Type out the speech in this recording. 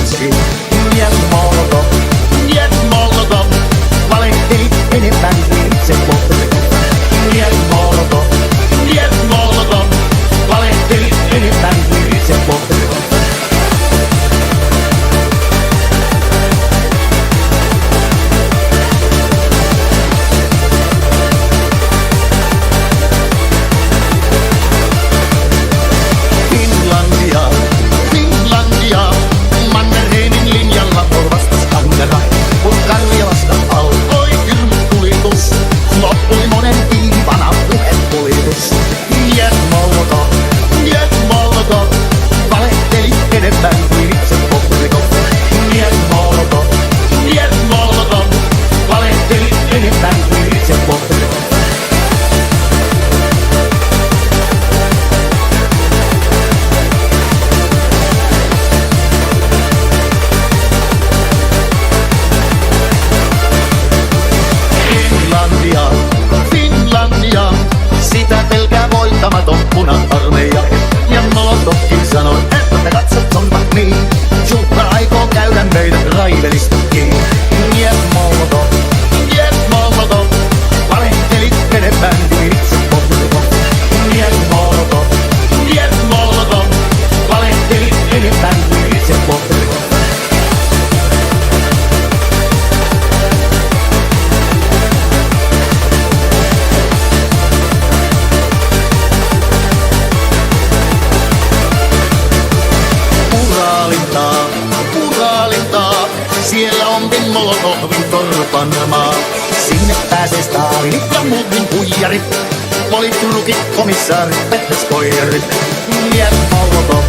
Trotski ja Molotov valehtelit enemmän kuin itse Molotov. Ja Molotov valehtelit enemmän kuin itse Molotov. Finlandia, Mannerheimin linjalla porvastus Ankarain. Kun Karjalasta alkoi kylmytulitus, loppui monen kiivana puhepulitus. Jet Molotov, valehteli enemmän kuin itse Molotov. Jet Molotov, valehteli enemmän kuin itse Molotov. Finlandia, sitä pelkää voittamaton puna-armeija. Ja Molotovkin sanoi, että katsot onpa niin. Jukka aikoo käydä meidät raivelista kiinni. Jet Molotov, valehtelit enemmän kuin itse Molotov. Jet Molotov, valehtelit enemmän kuin itse Molotov. Siellä onkin Molotovin torpanmaa. Sinne pääsee Stalinit ja muutkin huijarit, politrukit, komissaarit, pettäskoijarit. Jet Molotov,